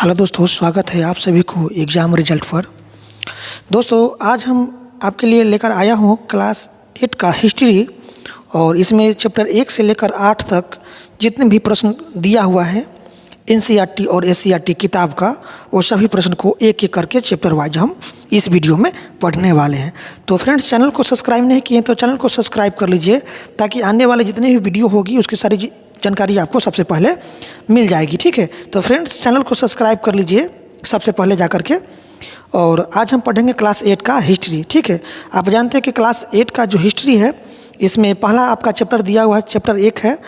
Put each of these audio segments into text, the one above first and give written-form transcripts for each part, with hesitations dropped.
Hello दोस्तों, स्वागत है आप सभी को एग्ज़ाम रिजल्ट पर। दोस्तों, आज हम आपके लिए लेकर आया हूँ क्लास 8 का हिस्ट्री और इसमें चैप्टर 1 से लेकर 8 तक जितने भी प्रश्न दिया हुआ है एनसीईआरटी और एससीईआरटी किताब का, वो सभी प्रश्न को एक एक करके चैप्टर वाइज हम इस वीडियो में पढ़ने वाले हैं। तो फ्रेंड्स, चैनल को सब्सक्राइब नहीं किए तो चैनल को सब्सक्राइब कर लीजिए ताकि आने वाले जितने भी वीडियो होगी उसकी सारी जानकारी आपको सबसे पहले मिल जाएगी। ठीक है, तो फ्रेंड्स चैनल को सब्सक्राइब कर लीजिए सबसे पहले जा करके। और आज हम पढ़ेंगे क्लास 8 का हिस्ट्री। ठीक है, आप जानते हैं कि क्लास 8 का जो हिस्ट्री है इसमें पहला आपका चैप्टर दिया हुआ है, चैप्टर 1 है,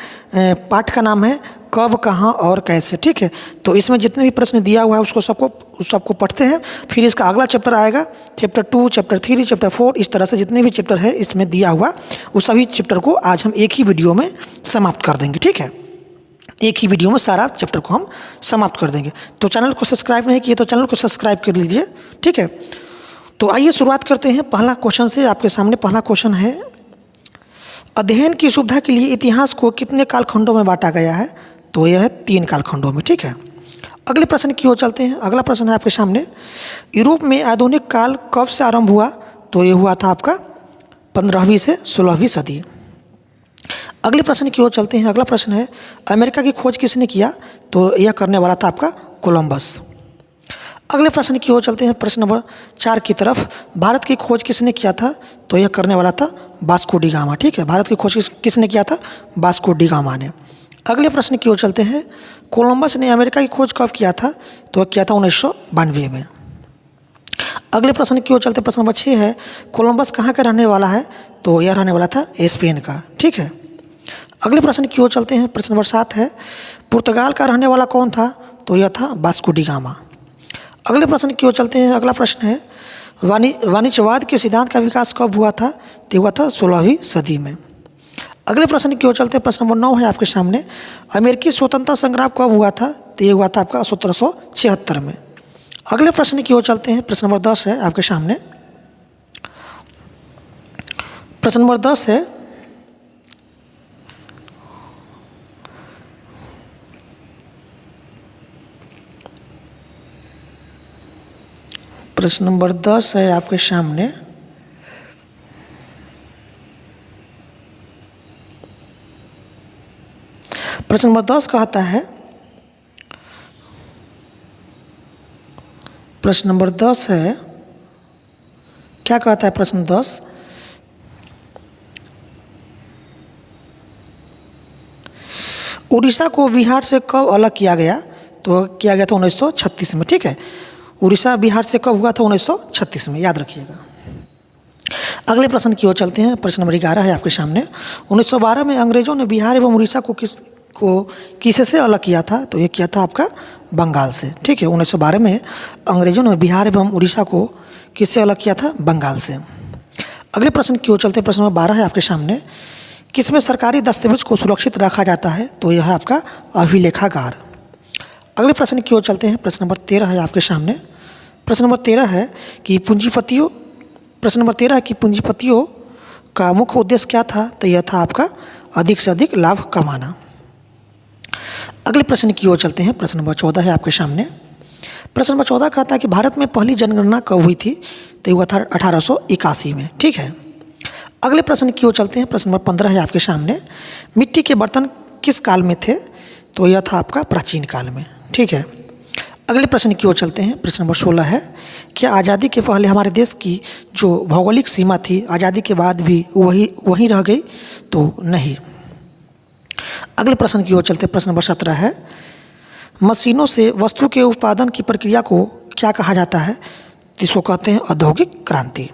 पाठ का नाम है कब, कहाँ और कैसे। ठीक है, तो इसमें जितने भी प्रश्न दिया हुआ है उसको सबको पढ़ते हैं। फिर इसका अगला चैप्टर आएगा, चैप्टर 2, चैप्टर 3, चैप्टर 4, इस तरह से जितने भी चैप्टर है इसमें दिया हुआ उस सभी चैप्टर को आज हम एक ही वीडियो में समाप्त कर देंगे। ठीक है, एक ही वीडियो में सारा चैप्टर को हम समाप्त कर देंगे। तो चैनल को सब्सक्राइब नहीं किए तो चैनल को सब्सक्राइब कर लीजिए। ठीक है, तो आइए शुरुआत करते हैं पहला क्वेश्चन से। आपके सामने पहला क्वेश्चन है, अध्ययन की सुविधा के लिए इतिहास को कितने कालखंडों में बांटा गया है? तो यह है 3 कालखंडों में। ठीक है, अगले प्रश्न की ओर चलते हैं। अगला प्रश्न है आपके सामने, यूरोप में आधुनिक काल कब से आरंभ हुआ? तो ये हुआ था आपका 15वीं से 16वीं सदी। अगले प्रश्न की ओर चलते हैं। अगला प्रश्न है, अमेरिका की खोज किसने किया? तो यह करने वाला था आपका कोलंबस। अगले प्रश्न की ओर चलते हैं, प्रश्न नंबर 4 की तरफ, भारत की खोज किसने किया था? तो यह करने वाला था वास्को डी गामा। ठीक है, भारत की खोज किसने किया था? वास्को डी गामा ने। अगले प्रश्न की ओर चलते हैं, कोलंबस ने अमेरिका की खोज कब किया था? तो किया था 1992 में। अगले प्रश्न की ओर चलते, प्रश्न नंबर 6 है, कोलंबस कहाँ का रहने वाला है? तो यह रहने वाला था स्पेन का। ठीक है, अगले प्रश्न की ओर चलते हैं। प्रश्न नंबर 7 है, पुर्तगाल का रहने वाला कौन था? तो यह था वास्को डी गामा। अगले प्रश्न की ओर चलते हैं। अगला प्रश्न है, वाणिज्यवाद के सिद्धांत का विकास कब हुआ था? तो हुआ था 16वीं सदी में। अगले प्रश्न की ओर चलते हैं। प्रश्न नंबर 9 है आपके सामने, अमेरिकी स्वतंत्रता संग्राम कब हुआ था? तो ये हुआ था आपका 1776 में। अगले प्रश्न की ओर चलते हैं। प्रश्न नंबर 10 है आपके सामने। प्रश्न नंबर 10 है, प्रश्न नंबर 10 है आपके सामने, प्रश्न नंबर 10 कहता है, प्रश्न नंबर 10 है, क्या कहता है प्रश्न 10? उड़ीसा को बिहार से कब अलग किया गया? तो किया गया था 1936 में। ठीक है, उड़ीसा बिहार से कब हुआ था? 1936 में, याद रखिएगा। अगले प्रश्न की ओर चलते हैं। प्रश्न नंबर 11 है आपके सामने, 1912 में अंग्रेजों ने बिहार एवं उड़ीसा को किससे अलग किया था? तो ये किया था आपका बंगाल से। ठीक है, 1912 में अंग्रेजों ने बिहार एवं उड़ीसा को किससे अलग किया था? बंगाल से। अगले प्रश्न की ओर चलते हैं। प्रश्न नंबर 12 है आपके सामने, किसमें सरकारी दस्तावेज को सुरक्षित रखा जाता है? तो यह है आपका अभिलेखागार। अगले प्रश्न की ओर चलते हैं। प्रश्न नंबर 13 है आपके सामने। प्रश्न नंबर 13 है कि पूंजीपतियों का मुख्य उद्देश्य क्या था? तो यह था आपका अधिक से अधिक लाभ कमाना। अगले प्रश्न की ओर चलते हैं। प्रश्न नंबर 14 है आपके सामने। प्रश्न नंबर 14 कहता है कि भारत में पहली जनगणना कब हुई थी? तो हुआ था 1881 में। ठीक है, अगले प्रश्न की ओर चलते हैं। प्रश्न नंबर 15 है आपके सामने, मिट्टी के बर्तन किस काल में थे? तो यह था आपका प्राचीन काल में। ठीक है, अगले प्रश्न की ओर चलते हैं। प्रश्न नंबर 16 है, क्या आज़ादी के पहले हमारे देश की जो भौगोलिक सीमा थी आज़ादी के बाद भी वही रह गई? तो नहीं। अगले प्रश्न की ओर चलते हैं। प्रश्न नंबर 17 है, मशीनों से वस्तु के उत्पादन की प्रक्रिया को क्या कहा जाता है? इसको कहते हैं औद्योगिक क्रांति।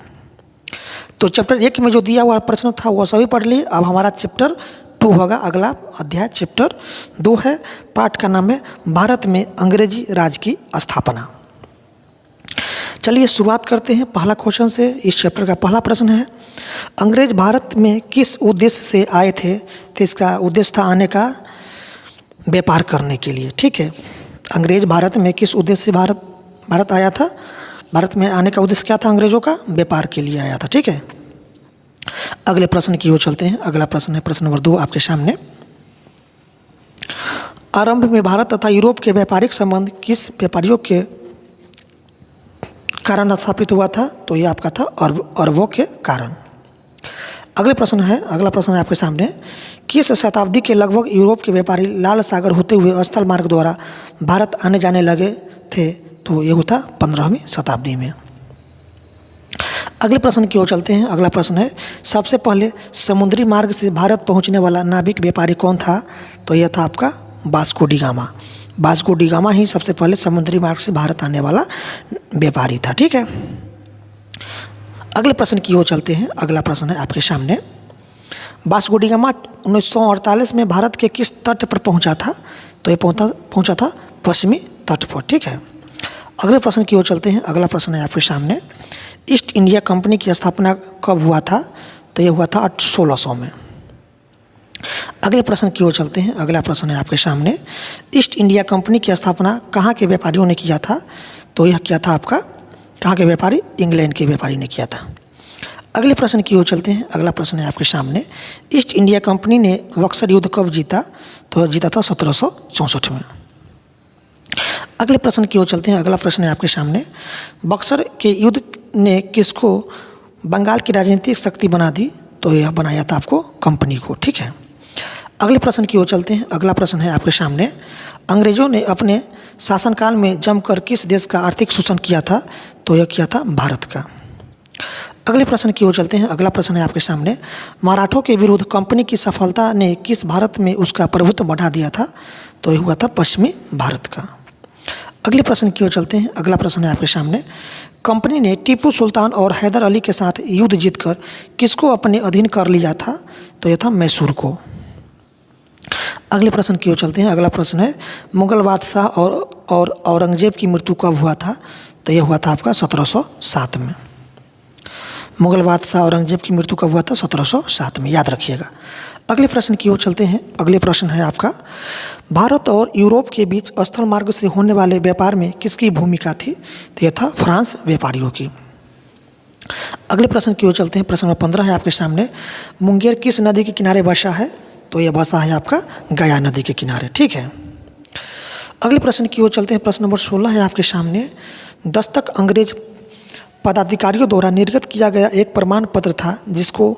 तो चैप्टर 1 में जो दिया हुआ प्रश्न था वो सभी पढ़ लिए। अब हमारा चैप्टर 2 होगा। अगला अध्याय चैप्टर 2 है, पाठ का नाम है भारत में अंग्रेजी राज की स्थापना। चलिए शुरुआत करते हैं पहला क्वेश्चन से। इस चैप्टर का पहला प्रश्न है, अंग्रेज भारत में किस उद्देश्य से आए थे? तो इसका उद्देश्य था आने का व्यापार करने के लिए। ठीक है, अंग्रेज भारत में किस उद्देश्य से भारत आया था? भारत में आने का उद्देश्य क्या था अंग्रेजों का? व्यापार के लिए आया था। ठीक है, अगले प्रश्न की ओर चलते हैं। अगला प्रश्न है प्रश्न नंबर 2 आपके सामने। आरंभ में भारत तथा यूरोप के व्यापारिक संबंध किस व्यापारियों के कारण स्थापित हुआ था? तो ये आपका था अरबों के कारण। अगला प्रश्न है आपके सामने, किस शताब्दी के लगभग यूरोप के व्यापारी लाल सागर होते हुए स्थल मार्ग द्वारा भारत आने जाने लगे थे? तो ये था 15वीं शताब्दी में। अगले प्रश्न की ओर चलते हैं। अगला प्रश्न है, सबसे पहले समुद्री मार्ग से भारत पहुंचने वाला नाविक व्यापारी कौन था? तो यह था आपका Vasco da Gama. Vasco da Gama ही सबसे पहले समुद्री मार्ग से भारत आने वाला व्यापारी था। ठीक है, अगले प्रश्न की ओर चलते हैं। अगला प्रश्न है आपके सामने, वास्को डी गामा 1948 में भारत के किस तट पर पहुंचा था? तो ये पहुंचा था पश्चिमी तट पर। ठीक है, अगले प्रश्न की ओर चलते हैं। अगला प्रश्न है आपके सामने, ईस्ट इंडिया कंपनी की स्थापना कब हुआ था? तो ये हुआ था 1600 में। अगले प्रश्न की ओर चलते हैं। अगला प्रश्न है आपके सामने, ईस्ट इंडिया कंपनी की स्थापना कहाँ के व्यापारियों ने किया था? तो यह किया था आपका कहाँ के व्यापारी? इंग्लैंड के व्यापारी ने किया था। अगले प्रश्न की ओर चलते हैं। अगला प्रश्न है आपके सामने, ईस्ट इंडिया कंपनी ने बक्सर युद्ध कब जीता? तो जीता था 1764 में। अगले प्रश्न की ओर चलते हैं। अगला प्रश्न है आपके सामने, बक्सर के युद्ध ने किसको बंगाल की राजनीतिक शक्ति बना दी? तो यह बनाया था आपको कंपनी को। ठीक है, अगले प्रश्न की ओर चलते हैं। अगला प्रश्न है आपके सामने, अंग्रेजों ने अपने शासनकाल में जमकर किस देश का आर्थिक शोषण किया था? तो यह किया था भारत का। अगले प्रश्न की ओर चलते हैं। अगला प्रश्न है आपके सामने, मराठों के विरुद्ध कंपनी की सफलता ने किस भारत में उसका प्रभुत्व बढ़ा दिया था? तो यह हुआ था पश्चिमी भारत का। अगले प्रश्न की ओर चलते हैं। अगला प्रश्न है आपके सामने, कंपनी ने टीपू सुल्तान और हैदर अली के साथ युद्ध जीतकर किसको अपने अधीन कर लिया था? तो यह था मैसूर को। अगले प्रश्न की ओर चलते हैं। अगला प्रश्न है, मुगल बादशाह और औरंगजेब की मृत्यु कब हुआ था? तो यह हुआ था आपका 1707 में। मुगल बादशाह औरंगजेब की मृत्यु कब हुआ था? 1707 में, याद रखिएगा। अगले प्रश्न की ओर चलते हैं। अगले प्रश्न है आपका, भारत और यूरोप के बीच स्थल मार्ग से होने वाले व्यापार में किसकी भूमिका थी? तो यह था फ्रांस व्यापारियों की। अगले प्रश्न की ओर चलते हैं। प्रश्न नंबर 15 है आपके सामने, मुंगेर किस नदी के किनारे बसा है? तो यह बसा है आपका गया नदी के किनारे। ठीक है, अगले प्रश्न की ओर चलते हैं। प्रश्न नंबर 16 है आपके सामने, दस्तक अंग्रेज पदाधिकारियों द्वारा निर्गत किया गया एक प्रमाण पत्र था जिसको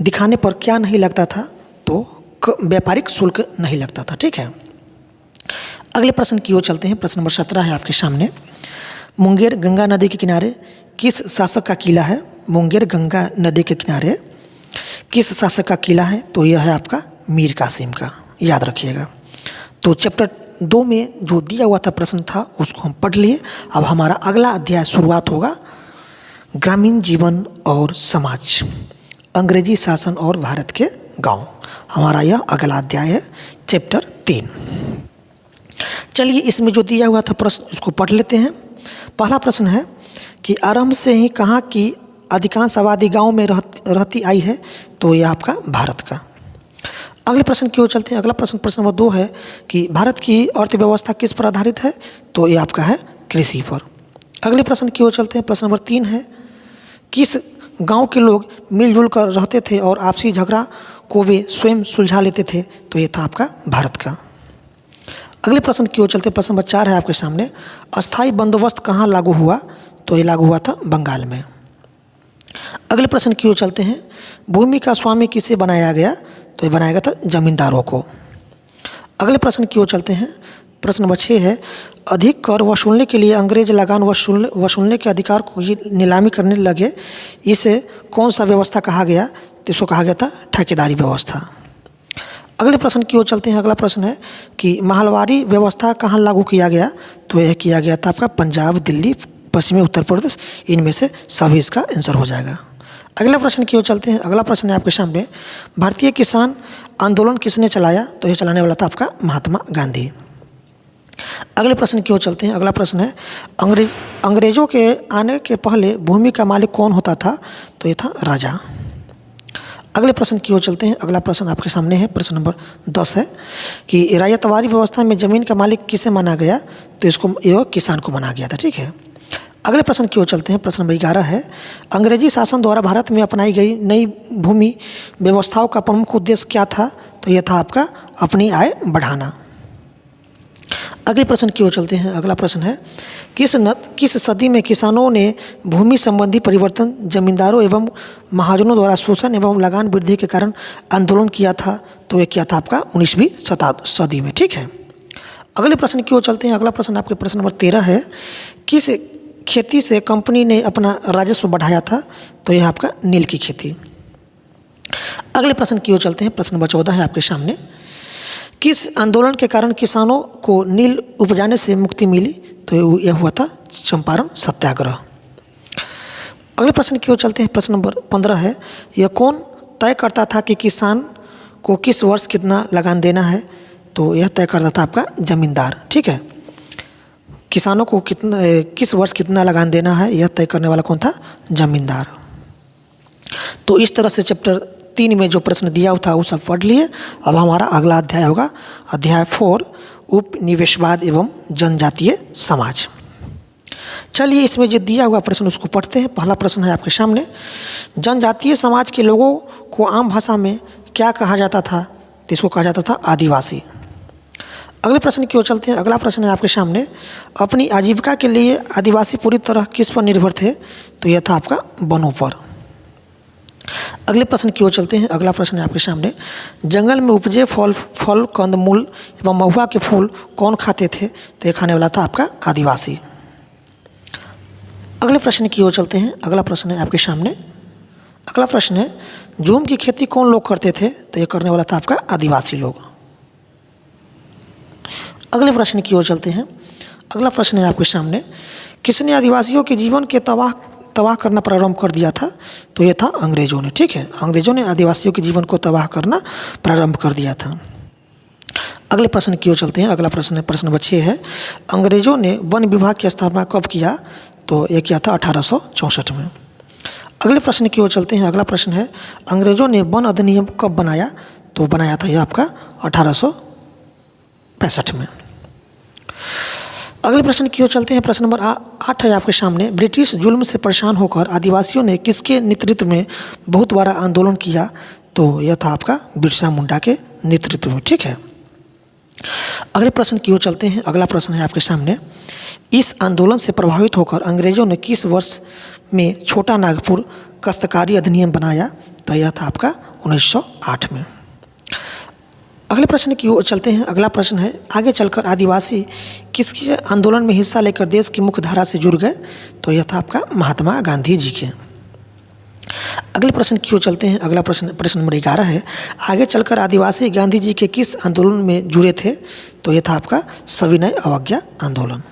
दिखाने पर क्या नहीं लगता था? तो व्यापारिक शुल्क नहीं लगता था। ठीक है, अगले प्रश्न की ओर चलते हैं। प्रश्न नंबर 17 है आपके सामने, मुंगेर गंगा नदी के किनारे किस शासक का किला है? मुंगेर गंगा नदी के किनारे किस शासक का किला है? तो यह है आपका मीर कासिम का, याद रखिएगा। तो चैप्टर 2 में जो दिया हुआ था प्रश्न था उसको हम पढ़ लिए। अब हमारा अगला अध्याय शुरुआत होगा, ग्रामीण जीवन और समाज, अंग्रेजी शासन और भारत के गांव। हमारा यह अगला अध्याय है, चैप्टर 3। चलिए, इसमें जो दिया हुआ था प्रश्न उसको पढ़ लेते हैं। पहला प्रश्न है कि आरंभ से ही कहाँ की अधिकांश आबादी गांव में रहती आई है? तो यह आपका भारत का। अगले प्रश्न की ओर चलते हैं। अगला प्रश्न नंबर 2 है कि भारत की अर्थव्यवस्था किस पर आधारित है? तो ये आपका है कृषि पर। अगले प्रश्न की ओर चलते हैं। प्रश्न नंबर 3 है, किस गांव के लोग मिलजुल कर रहते थे और आपसी झगड़ा को वे स्वयं सुलझा लेते थे? तो ये था आपका भारत का। अगले प्रश्न की ओर चलते हैं। प्रश्न नंबर 4 है आपके सामने, अस्थाई बंदोबस्त कहाँ लागू हुआ? तो ये लागू हुआ था बंगाल में। अगले प्रश्न की ओर चलते हैं, भूमि का स्वामी किसे बनाया गया? तो ये बनाया गया था जमींदारों को। अगले प्रश्न की ओर चलते हैं। प्रश्न नंबर 6 है, अधिक कर वसूलने के लिए अंग्रेज लगान वसूलने के अधिकार को नीलामी करने लगे, इसे कौन सा व्यवस्था कहा गया? तो इसको कहा गया था ठेकेदारी व्यवस्था। अगले प्रश्न की ओर चलते हैं। अगला प्रश्न है कि महलवारी व्यवस्था कहाँ लागू किया गया? तो यह किया गया था आपका पंजाब, दिल्ली, पश्चिमी उत्तर प्रदेश, इनमें से सभी इसका आंसर हो जाएगा। अगला प्रश्न की ओर चलते हैं। अगला प्रश्न है आपके सामने, भारतीय किसान आंदोलन किसने चलाया? तो यह चलाने वाला था आपका महात्मा गांधी। अगले प्रश्न की ओर चलते हैं। अगला प्रश्न है, अंग्रेजों के आने के पहले भूमि का मालिक कौन होता था? तो ये था राजा। अगले प्रश्न की ओर चलते हैं। अगला प्रश्न आपके सामने है, प्रश्न नंबर 10 है कि रायतवारी व्यवस्था में जमीन का मालिक किसे माना गया? तो इसको यह किसान को माना गया था। ठीक है, अगले प्रश्न की ओर चलते हैं। प्रश्न नंबर 11 है, अंग्रेजी शासन द्वारा भारत में अपनाई गई नई भूमि व्यवस्थाओं का प्रमुख उद्देश्य क्या था? तो यह था आपका अपनी आय बढ़ाना। अगले प्रश्न की ओर चलते हैं। अगला प्रश्न है, किस सदी में किसानों ने भूमि संबंधी परिवर्तन, जमींदारों एवं महाजनों द्वारा शोषण एवं लगान वृद्धि के कारण आंदोलन किया था? तो ये किया था आपका 19वीं सदी में। ठीक है, अगले प्रश्न की ओर चलते हैं। अगला प्रश्न आपके प्रश्न नंबर 13 है, किस खेती से कंपनी ने अपना राजस्व बढ़ाया था? तो यह आपका नील की खेती। अगले प्रश्न की ओर चलते हैं। प्रश्न नंबर 14 है आपके सामने, किस आंदोलन के कारण किसानों को नील उपजाने से मुक्ति मिली? तो यह हुआ था चंपारण सत्याग्रह। अगले प्रश्न की ओर चलते हैं। प्रश्न नंबर 15 है, यह कौन तय करता था कि किसान को किस वर्ष कितना लगान देना है? तो यह तय करता था आपका जमींदार। ठीक है, किसानों को किस वर्ष कितना लगान देना है, यह तय करने वाला कौन था? जमींदार। तो इस तरह से चैप्टर 3 में जो प्रश्न दिया था वो सब पढ़ लिए। अब हमारा अगला अध्याय होगा अध्याय 4, उपनिवेशवाद एवं जनजातीय समाज। चलिए इसमें जो दिया हुआ प्रश्न उसको पढ़ते हैं। पहला प्रश्न है आपके सामने, जनजातीय समाज के लोगों को आम भाषा में क्या कहा जाता था? तो इसको कहा जाता था आदिवासी। अगले प्रश्न की ओर चलते हैं। अगला प्रश्न है आपके सामने, अपनी आजीविका के लिए आदिवासी पूरी तरह किस पर निर्भर थे? तो यह था आपका वनों पर। अगले प्रश्न की ओर चलते हैं। अगला प्रश्न है आपके सामने, जंगल में उपजे फल कंदमूल एवं महुआ के फूल कौन खाते थे? तो यह खाने वाला था आपका आदिवासी। अगले प्रश्न की ओर चलते हैं। अगला प्रश्न है आपके सामने। अगला प्रश्न है, जूम की खेती कौन लोग करते थे? तो यह करने वाला था आपका आदिवासी लोग। अगले प्रश्न की ओर चलते हैं। अगला प्रश्न है आपके सामने, किसने आदिवासियों के जीवन के तबाह करना प्रारंभ कर दिया था? तो यह था अंग्रेजों ने। ठीक है, अंग्रेजों ने आदिवासियों के जीवन को तबाह करना प्रारंभ कर दिया था। अगले प्रश्न की ओर चलते हैं। अगला प्रश्न नंबर 6 है, अंग्रेजों ने वन विभाग की स्थापना कब किया? तो यह किया था 1864 में। अगले प्रश्न की ओर चलते हैं। अगला प्रश्न है, अंग्रेजों ने वन अधिनियम कब बनाया? तो बनाया था यह आपका 1865 में। अगले प्रश्न की ओर चलते हैं। प्रश्न नंबर 8 है आपके सामने, ब्रिटिश जुल्म से परेशान होकर आदिवासियों ने किसके नेतृत्व में बहुत बड़ा आंदोलन किया? तो यह था आपका बिरसा मुंडा के नेतृत्व में। ठीक है, अगले प्रश्न की ओर चलते हैं। अगला प्रश्न है आपके सामने, इस आंदोलन से प्रभावित होकर अंग्रेजों ने किस वर्ष में छोटा नागपुर काश्तकारी अधिनियम बनाया? तो यह था आपका 1908 में। अगले प्रश्न की ओर चलते हैं। अगला प्रश्न है, आगे चलकर आदिवासी किसके आंदोलन में हिस्सा लेकर देश की मुख्य धारा से जुड़ गए? तो यह था आपका महात्मा गांधी जी के। अगले प्रश्न की ओर चलते हैं। अगला प्रश्न नंबर 11 है, आगे चलकर आदिवासी गांधी जी के किस आंदोलन में जुड़े थे? तो यह था आपका सविनय अवज्ञा आंदोलन।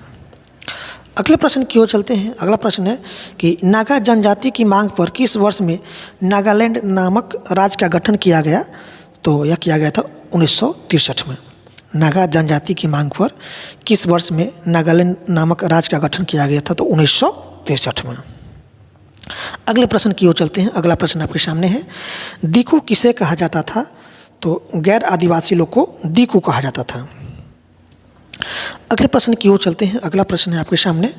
अगले प्रश्न की ओर चलते हैं। अगला प्रश्न है कि नागा जनजाति की मांग पर किस वर्ष में नागालैंड नामक राज्य का गठन किया गया? तो यह किया गया था 1963 में। नागा जनजाति की मांग पर किस वर्ष में नागालैंड नामक राज्य का गठन किया गया था? तो 1963 में। अगले प्रश्न की ओर चलते हैं। अगला प्रश्न आपके सामने है, दीकू किसे कहा जाता था? तो गैर आदिवासी लोग को दीकू कहा जाता था। अगले प्रश्न की ओर चलते हैं। अगला प्रश्न है आपके सामने।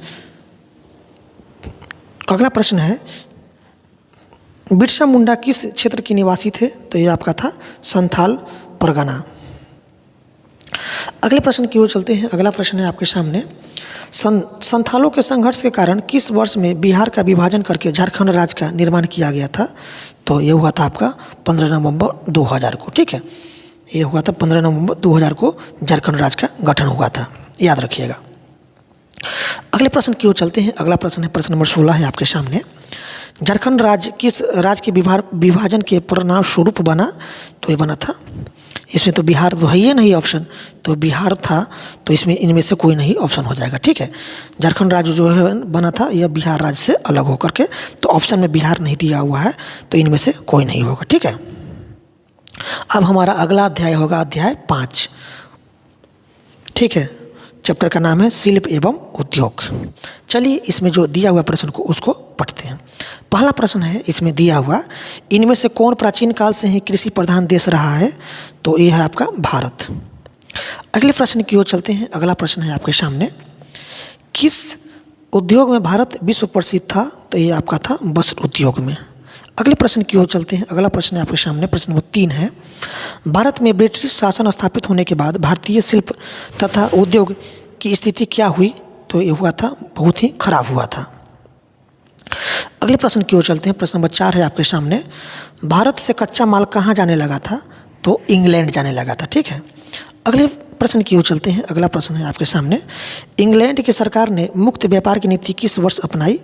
अगला प्रश्न है, बिरसा मुंडा किस क्षेत्र के निवासी थे? तो यह आपका था संथाल परगना। अगले प्रश्न की ओर चलते हैं। अगला प्रश्न है आपके सामने, संथालों के संघर्ष के कारण किस वर्ष में बिहार का विभाजन करके झारखंड राज्य का निर्माण किया गया था? तो यह हुआ था आपका 15 नवंबर 2000 को। ठीक है, ये हुआ था 15 नवंबर 2000 को झारखंड राज्य का गठन हुआ था, याद रखिएगा। अगले प्रश्न की ओर चलते हैं। अगला प्रश्न है प्रश्न नंबर 16 है आपके सामने, झारखंड राज्य किस राज्य के विभाजन के परिणाम स्वरूप बना? तो ये बना था, इसमें तो बिहार तो है ही नहीं ऑप्शन, तो बिहार था, तो इसमें इनमें से कोई नहीं ऑप्शन हो जाएगा। ठीक है, झारखंड राज्य जो है बना था यह बिहार राज्य से अलग होकर के, तो ऑप्शन में बिहार नहीं दिया हुआ है, तो इनमें से कोई नहीं होगा। ठीक है, अब हमारा अगला अध्याय होगा अध्याय 5। ठीक है, चैप्टर का नाम है शिल्प एवं उद्योग। चलिए इसमें जो दिया हुआ प्रश्न को उसको पढ़ते हैं। पहला प्रश्न है इसमें दिया हुआ, इनमें से कौन प्राचीन काल से ही कृषि प्रधान देश रहा है? तो ये है आपका भारत। अगले प्रश्न की ओर चलते हैं। अगला प्रश्न है आपके सामने, किस उद्योग में भारत विश्व प्रसिद्ध था? तो ये आपका था वस्त्र उद्योग में। अगले प्रश्न की ओर चलते हैं। अगला प्रश्न है आपके सामने, प्रश्न नंबर 3 है। भारत में ब्रिटिश शासन स्थापित होने के बाद भारतीय शिल्प तथा उद्योग की स्थिति क्या हुई? तो ये हुआ था, बहुत ही खराब हुआ था। अगले प्रश्न की ओर चलते हैं। प्रश्न नंबर 4 है आपके सामने। भारत से कच्चा माल कहाँ जाने लगा था? तो इंग्लैंड जाने लगा था। ठीक है। अगले प्रश्न की ओर चलते हैं। अगला प्रश्न है आपके सामने। इंग्लैंड की सरकार ने मुक्त व्यापार की नीति किस वर्ष अपनाई?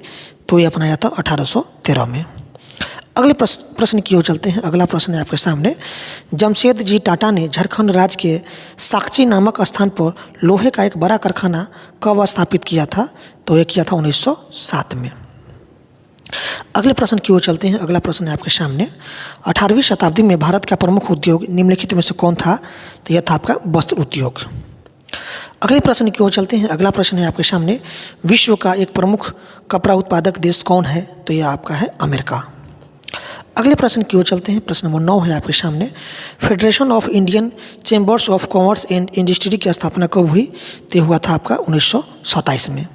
तो ये अपनाया था 1813 में। अगले प्रश्न की ओर चलते हैं। अगला प्रश्न है आपके सामने। जमशेदजी टाटा ने झारखंड राज्य के साकची नामक स्थान पर लोहे का एक बड़ा कारखाना कब स्थापित किया था? तो ये किया था 1907 में। अगले प्रश्न की ओर चलते हैं। अगला प्रश्न है आपके सामने। 18वीं शताब्दी में भारत का प्रमुख उद्योग निम्नलिखित में से कौन था? तो यह था आपका वस्त्र उद्योग। अगले प्रश्न की ओर चलते हैं। अगला प्रश्न है आपके सामने। विश्व का एक प्रमुख कपड़ा उत्पादक देश कौन है? तो यह आपका है अमेरिका। अगले प्रश्न की ओर चलते हैं। प्रश्न नंबर 9 है आपके सामने। Federation of Indian chambers of commerce and industry की स्थापना कब हुई? तो यह हुआ था आपका 1927 में।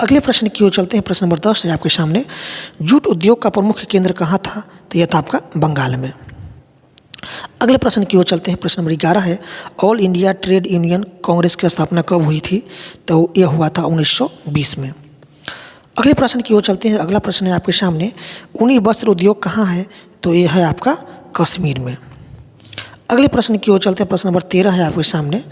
अगले प्रश्न की ओर चलते हैं। प्रश्न नंबर 10 है आपके सामने। जूट उद्योग का प्रमुख केंद्र कहाँ था? तो यह था आपका बंगाल में। अगले प्रश्न की ओर चलते हैं। प्रश्न नंबर 11 है। All India trade union Congress की स्थापना कब हुई थी? तो यह हुआ था 1920 में। अगले प्रश्न की ओर चलते हैं। अगला प्रश्न है आपके सामने। ऊनी वस्त्र उद्योग कहाँ है? तो यह है आपका कश्मीर में। अगले प्रश्न की ओर चलते हैं। प्रश्न नंबर 13 है आपके सामने।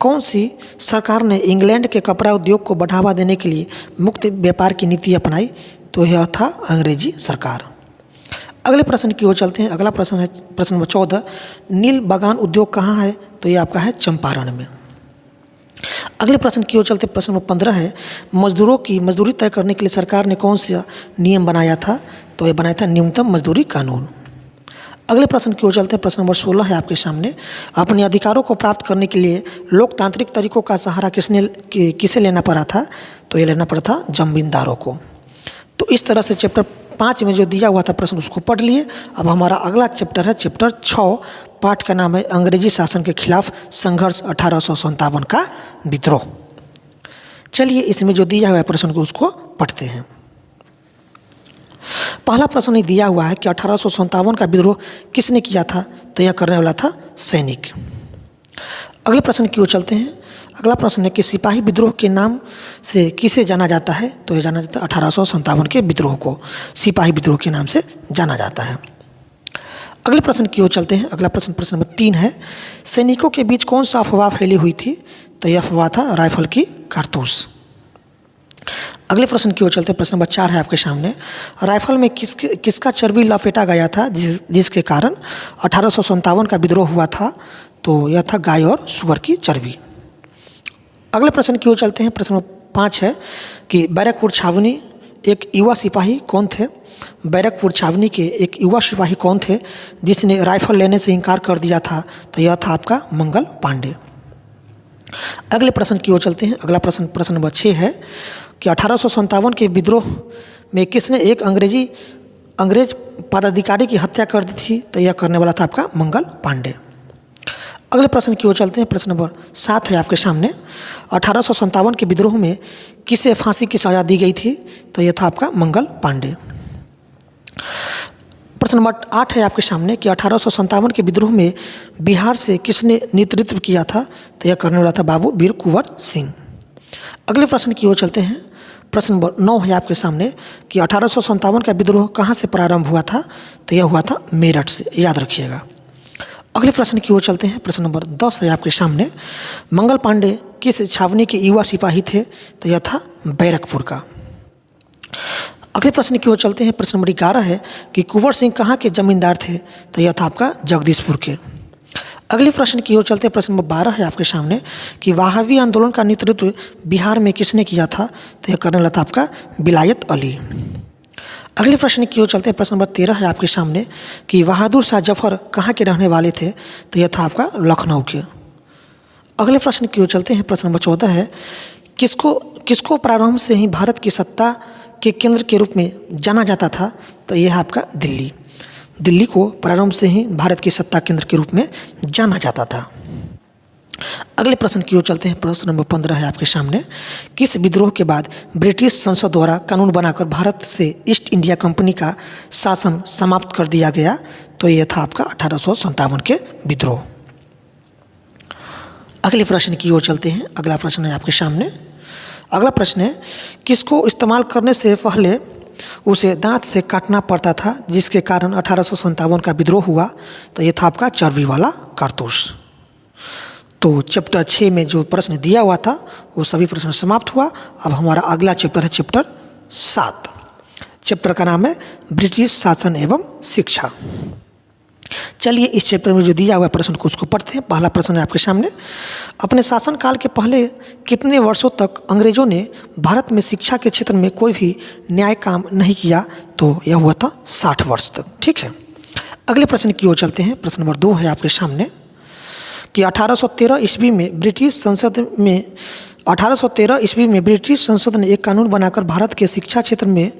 कौन सी सरकार ने इंग्लैंड के कपड़ा उद्योग को बढ़ावा देने के लिए मुक्त व्यापार की नीति अपनाई? तो यह था अंग्रेजी सरकार। अगले प्रश्न की ओर चलते हैं। अगला प्रश्न है प्रश्न नंबर 14। नील बागान उद्योग कहाँ है? तो यह आपका है चंपारण में। अगले प्रश्न की ओर चलते प्रश्न नंबर 15 है। मजदूरों की मजदूरी तय करने के लिए सरकार ने कौन सा नियम बनाया था? तो यह बनाया था न्यूनतम मजदूरी कानून। अगले प्रश्न की ओर चलते हैं। प्रश्न नंबर 16 है आपके सामने। अपने अधिकारों को प्राप्त करने के लिए लोकतांत्रिक तरीकों का सहारा किसे लेना पड़ा था? तो ये लेना पड़ा था जमींदारों को। तो इस तरह से चैप्टर 5 में जो दिया हुआ था प्रश्न उसको पढ़ लिए। अब हमारा अगला चैप्टर है चैप्टर 6। पाठ का नाम है अंग्रेजी शासन के खिलाफ संघर्ष 1857 का विद्रोह। चलिए इसमें जो दिया हुआ है प्रश्न को उसको पढ़ते हैं। पहला प्रश्न ये दिया हुआ है कि 1857 का विद्रोह किसने किया था? तो यह करने वाला था सैनिक। अगले प्रश्न की ओर चलते हैं। अगला प्रश्न है कि सिपाही विद्रोह के नाम से किसे जाना जाता है? तो यह जाना जाता है 1857 के विद्रोह को सिपाही विद्रोह के नाम से जाना जाता है। अगले प्रश्न की ओर चलते हैं। अगला प्रश्न प्रश्न नंबर 3 है। सैनिकों के बीच कौन सा अफवाह फैली हुई थी? तो यह अफवाह था राइफल की कारतूस। अगले प्रश्न की ओर चलते हैं। प्रश्न नंबर 4 है आपके सामने। राइफल में किसका चर्बी लपेटा गया था जिसके कारण 1857 का विद्रोह हुआ था? तो यह था गाय और सुअर की चर्बी। अगले प्रश्न की ओर चलते हैं। प्रश्न नंबर 5 है कि बैरकपुर छावनी एक युवा सिपाही कौन थे? बैरकपुर छावनी के एक युवा सिपाही कौन थे जिसने राइफल लेने से इनकार कर दिया था? तो यह था आपका मंगल पांडे। अगले प्रश्न की ओर चलते हैं। अगला प्रश्न प्रश्न नंबर 6 है कि 1857 के विद्रोह में किसने एक अंग्रेज पदाधिकारी की हत्या कर दी थी? तो यह करने वाला था आपका मंगल पांडे। अगले प्रश्न की ओर चलते हैं। प्रश्न नंबर 7 है आपके सामने। 1857 के विद्रोह में किसे फांसी की सजा दी गई थी? तो यह था आपका मंगल पांडे। प्रश्न नंबर 8 है आपके सामने कि 1857 के विद्रोह में बिहार से किसने नेतृत्व किया था? तो यह करने वाला था बाबू वीर कुंवर सिंह। अगले प्रश्न की ओर चलते हैं। प्रश्न नंबर 9 है आपके सामने कि 1857 का विद्रोह कहाँ से प्रारंभ हुआ था? तो यह हुआ था मेरठ से, याद रखिएगा। अगले प्रश्न की ओर चलते हैं। प्रश्न नंबर 10 है आपके सामने। मंगल पांडे किस छावनी के युवा सिपाही थे? तो यह था बैरकपुर का। अगले प्रश्न की ओर चलते हैं। प्रश्न नंबर 11 है कि कुंवर सिंह कहाँ के जमींदार थे? तो यह था आपका जगदीशपुर के। अगले प्रश्न की ओर चलते हैं। प्रश्न नंबर 12 है आपके सामने कि वहाबी आंदोलन का नेतृत्व बिहार में किसने किया था? तो यह करने वाला था आपका विलायत अली। अगले प्रश्न की ओर चलते हैं। प्रश्न नंबर 13 है आपके सामने कि बहादुर शाह जफर कहाँ के रहने वाले थे? तो यह था आपका लखनऊ के। अगले प्रश्न की ओर चलते हैं। प्रश्न नंबर 14 है किसको प्रारंभ से ही भारत की सत्ता के केंद्र के रूप में जाना जाता था? तो यह है आपका दिल्ली को प्रारंभ से ही भारत की सत्ता केंद्र के रूप में जाना जाता था। अगले प्रश्न की ओर चलते हैं। प्रश्न नंबर 15 है आपके सामने। किस विद्रोह के बाद ब्रिटिश संसद द्वारा कानून बनाकर भारत से ईस्ट इंडिया कंपनी का शासन समाप्त कर दिया गया? तो यह था आपका 1857 के विद्रोह। अगले प्रश्न की ओर चलते हैं। अगला प्रश्न है आपके सामने। अगला प्रश्न है, किसको इस्तेमाल करने से पहले उसे दांत से काटना पड़ता था जिसके कारण 1857 का विद्रोह हुआ? तो यह था आपका चर्बी वाला कारतूस। तो चैप्टर 6 में जो प्रश्न दिया हुआ था वो सभी प्रश्न समाप्त हुआ। अब हमारा अगला चैप्टर है चैप्टर 7। चैप्टर का नाम है ब्रिटिश शासन एवं शिक्षा। चलिए इस चैप्टर में जो दिया हुआ प्रश्न को उसको पढ़ते हैं। पहला प्रश्न है आपके सामने। अपने शासनकाल के पहले कितने वर्षों तक अंग्रेजों ने भारत में शिक्षा के क्षेत्र में कोई भी न्याय काम नहीं किया? तो यह हुआ था 60 वर्ष तक। ठीक है, अगले प्रश्न की ओर चलते हैं। प्रश्न नंबर 2 है आपके सामने कि 1813 ईस्वी में ब्रिटिश संसद ने एक कानून बनाकर भारत के शिक्षा क्षेत्र में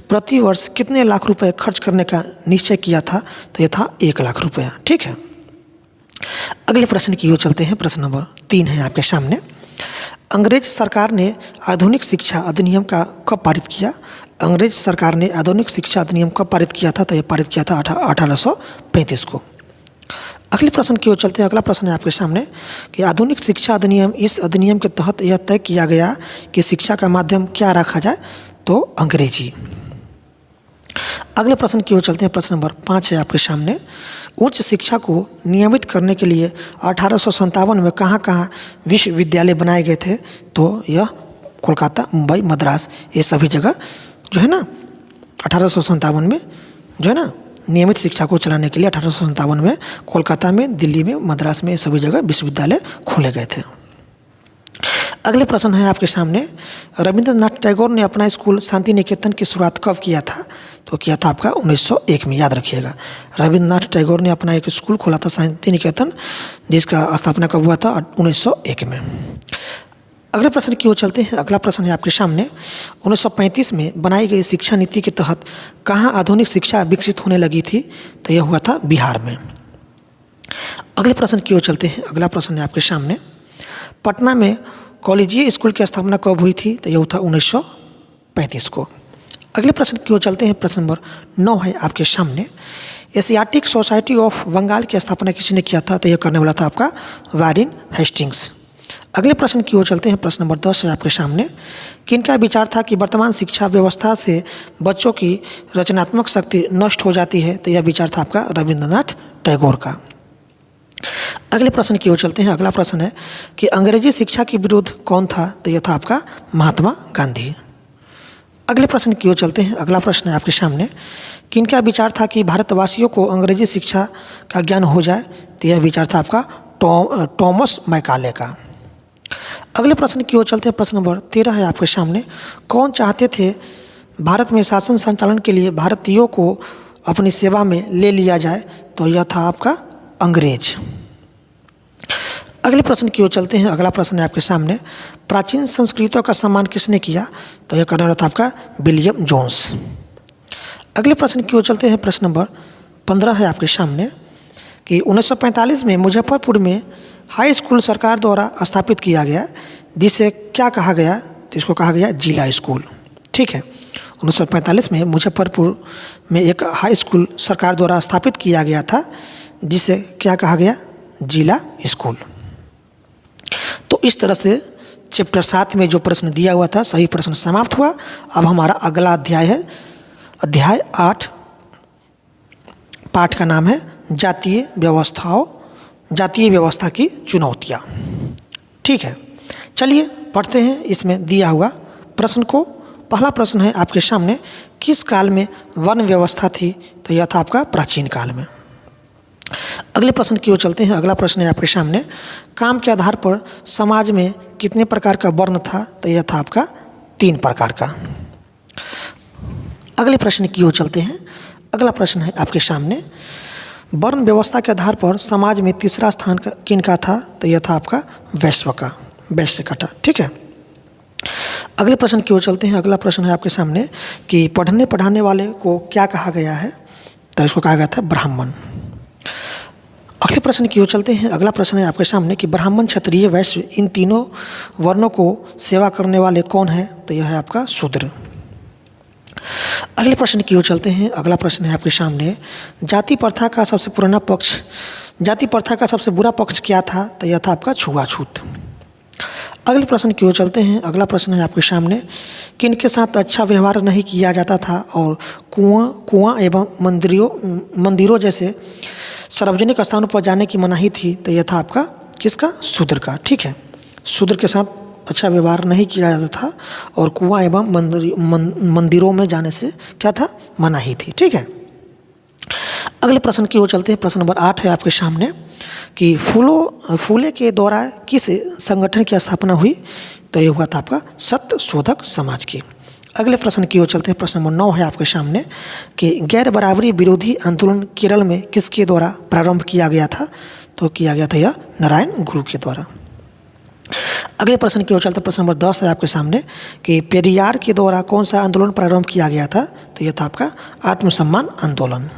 प्रति वर्ष कितने लाख रुपए खर्च करने का निश्चय किया था? तो यह था 1 लाख रुपया। ठीक है, अगले प्रश्न की ओर चलते हैं। प्रश्न नंबर 3 है आपके सामने। अंग्रेज सरकार ने आधुनिक शिक्षा अधिनियम का कब पारित किया? अंग्रेज सरकार ने आधुनिक शिक्षा अधिनियम कब पारित किया था? तो यह पारित किया था 1835 को। अगले प्रश्न की ओर चलते हैं। अगला प्रश्न है आपके सामने कि आधुनिक शिक्षा अधिनियम, इस अधिनियम के तहत यह तय किया गया कि शिक्षा का माध्यम क्या रखा जाए? तो अंग्रेजी। अगले प्रश्न की ओर चलते हैं। प्रश्न नंबर 5 है आपके सामने। उच्च शिक्षा को नियमित करने के लिए 1857 में कहाँ विश्वविद्यालय बनाए गए थे? तो यह कोलकाता, मुंबई, मद्रास, ये सभी जगह जो है ना 1857 में जो है ना नियमित शिक्षा को चलाने के लिए 1857 में कोलकाता में, दिल्ली में, मद्रास में सभी जगह विश्वविद्यालय खोले गए थे। अगले प्रश्न है आपके सामने। रविंद्रनाथ टैगोर ने अपना स्कूल शांति निकेतन की शुरुआत कब किया था? तो किया था आपका 1901 में। याद रखिएगा, रविंद्रनाथ टैगोर ने अपना एक स्कूल खोला था शांति निकेतन, जिसका स्थापना कब हुआ था? 1901 में। अगले प्रश्न की ओर चलते हैं। अगला प्रश्न है आपके सामने। 1935 में बनाई गई शिक्षा नीति के तहत कहाँ आधुनिक शिक्षा विकसित होने लगी थी? तो यह हुआ था बिहार में। अगले प्रश्न की ओर चलते हैं। अगला प्रश्न है आपके सामने। पटना में कॉलेजिए स्कूल की स्थापना कब हुई थी? तो यह था 1935 को। अगले प्रश्न की ओर चलते हैं। प्रश्न नंबर 9 है आपके सामने। एशियाटिक सोसाइटी ऑफ बंगाल की स्थापना किसने किया था? तो यह करने वाला था आपका वारेन हेस्टिंग्स। अगले प्रश्न की ओर चलते हैं। प्रश्न नंबर 10 है आपके सामने। किनका विचार था कि वर्तमान शिक्षा व्यवस्था से बच्चों की रचनात्मक शक्ति नष्ट हो जाती है? तो यह विचार था आपका रविंद्रनाथ टैगोर का। अगले प्रश्न की ओर चलते हैं। अगला प्रश्न है कि अंग्रेजी शिक्षा के विरुद्ध कौन था? तो यह था आपका महात्मा गांधी। अगले प्रश्न की ओर चलते हैं। अगला प्रश्न है आपके सामने। किनका विचार था कि भारतवासियों को अंग्रेजी शिक्षा का ज्ञान हो जाए? तो यह विचार था आपका टॉमस मैकाले का। अगले प्रश्न की ओर चलते हैं। प्रश्न नंबर 13 है आपके सामने। कौन चाहते थे भारत में शासन संचालन के लिए भारतीयों को अपनी सेवा में ले लिया जाए? तो यह था आपका अंग्रेज। अगले प्रश्न की ओर चलते हैं। अगला प्रश्न है आपके सामने। प्राचीन संस्कृतियों का सम्मान किसने किया? तो यह करने वाला था आपका विलियम जोन्स। अगले प्रश्न की ओर चलते हैं। प्रश्न नंबर 15 है आपके सामने कि 1945 में मुजफ्फरपुर में हाई स्कूल सरकार द्वारा स्थापित किया गया, जिसे क्या कहा गया? तो इसको कहा गया जिला स्कूल। ठीक है, 1945 में मुजफ्फरपुर में एक हाई स्कूल सरकार द्वारा स्थापित किया गया था, जिसे क्या कहा गया? जिला स्कूल। तो इस तरह से चैप्टर 7 में जो प्रश्न दिया हुआ था सही प्रश्न समाप्त हुआ। अब हमारा अगला अध्याय है अध्याय 8। पाठ का नाम है जातीय व्यवस्था की चुनौतियाँ। ठीक है, चलिए पढ़ते हैं इसमें दिया हुआ प्रश्न को। पहला प्रश्न है आपके सामने। किस काल में वर्ण व्यवस्था थी? तो यह था आपका प्राचीन काल में। अगले प्रश्न की ओर चलते हैं। अगला प्रश्न है आपके सामने। काम के आधार पर समाज में कितने प्रकार का वर्ण था? तो यह था आपका 3 प्रकार का। अगले प्रश्न की ओर चलते हैं। अगला प्रश्न है आपके सामने। वर्ण व्यवस्था के आधार पर समाज में तीसरा स्थान किनका था? तो यह था आपका वैश्य का था। ठीक है, अगले प्रश्न की ओर चलते हैं। अगला प्रश्न है आपके सामने कि पढ़ने पढ़ाने वाले को क्या कहा गया है? तो इसको कहा गया था ब्राह्मण। अगले प्रश्न की ओर चलते हैं। अगला प्रश्न है आपके सामने कि ब्राह्मण, क्षत्रिय, वैश्य इन तीनों वर्णों को सेवा करने वाले कौन है? तो यह है आपका शूद्र। अगले प्रश्न की ओर चलते हैं। अगला प्रश्न है आपके सामने, जाति प्रथा का सबसे पुराना पक्ष, जाति प्रथा का सबसे बुरा पक्ष क्या था? तो यह था आपका छुआछूत। अगले प्रश्न की ओर चलते हैं। अगला प्रश्न है आपके सामने, किनके साथ अच्छा व्यवहार नहीं किया जाता था और कुआं एवं मंदिरों जैसे सार्वजनिक स्थानों पर जाने की मनाही थी? तो यह था आपका किसका? शूद्र का। ठीक है, शूद्र के साथ अच्छा व्यवहार नहीं किया जाता था और कुआं एवं मंदिरों में जाने से क्या था? मनाही थी। ठीक है, अगले प्रश्न की ओर चलते हैं। प्रश्न नंबर 8 है आपके सामने कि फूले के द्वारा किस संगठन की स्थापना हुई? तो ये हुआ था आपका सत्य शोधक समाज की। अगले प्रश्न की ओर चलते हैं। प्रश्न नंबर 9 है आपके सामने कि गैर बराबरी विरोधी आंदोलन केरल में किसके द्वारा प्रारंभ किया गया था? तो किया गया था यह नारायण गुरु के द्वारा। अगले प्रश्न की ओर चलते हैं। प्रश्न नंबर 10 है आपके सामने कि पेरियार के द्वारा कौन सा आंदोलन प्रारंभ किया गया था? तो यह था आपका आत्मसम्मान आंदोलन।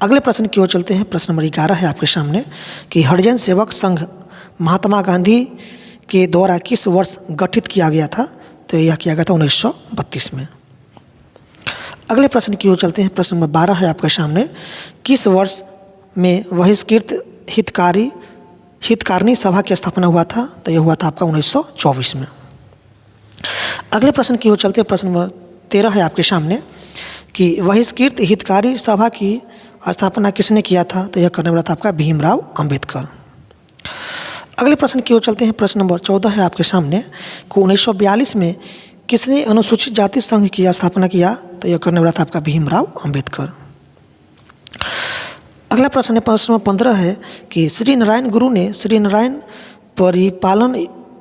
अगले प्रश्न की ओर चलते हैं। प्रश्न नंबर 11 है आपके सामने कि हरिजन सेवक संघ महात्मा गांधी के द्वारा किस वर्ष गठित किया गया था? तो यह किया गया था 1932 में। अगले प्रश्न की ओर चलते हैं। प्रश्न नंबर 12 है आपके सामने, किस वर्ष में बहिष्कृत हितकारिणी सभा की स्थापना हुआ था? तो यह हुआ था आपका 1924 में। अगले प्रश्न की ओर चलते हैं। प्रश्न नंबर 13 है आपके सामने कि बहिष्कृत हितकारी सभा की स्थापना किसने किया था? तो यह करने वाला था आपका भीमराव अंबेडकर। अगले प्रश्न की ओर चलते हैं। प्रश्न नंबर 14 है आपके सामने कि 1942 में किसने अनुसूचित जाति संघ की स्थापना किया? तो यह करने वाला था आपका भीमराव अंबेडकर। अगला प्रश्न है प्रश्न नंबर 15 है कि श्री नारायण गुरु ने श्री नारायण परिपालन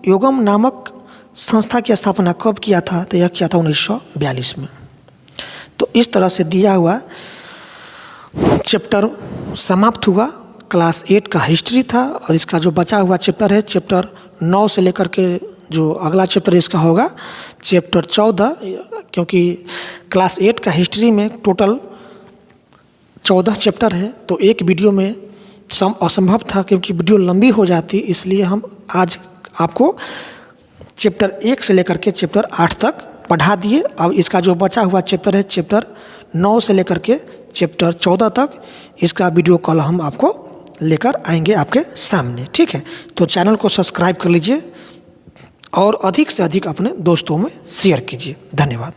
योगम नामक संस्था की स्थापना कब किया था? तो यह किया था 1942 में। तो इस तरह से दिया हुआ चैप्टर समाप्त हुआ। क्लास 8 का हिस्ट्री था और इसका जो बचा हुआ चैप्टर है चैप्टर 9 से लेकर के जो अगला चैप्टर इसका होगा चैप्टर 14, क्योंकि क्लास 8 का हिस्ट्री में टोटल 14 चैप्टर है तो एक वीडियो में असंभव था क्योंकि वीडियो लंबी हो जाती, इसलिए हम आज आपको चैप्टर 1 से लेकर के चैप्टर 8 तक पढ़ा दिए। अब इसका जो बचा हुआ चैप्टर है चैप्टर 9 से लेकर के चैप्टर 14 तक, इसका वीडियो कॉल हम आपको लेकर आएंगे आपके सामने। ठीक है, तो चैनल को सब्सक्राइब कर लीजिए और अधिक से अधिक अपने दोस्तों में शेयर कीजिए। धन्यवाद।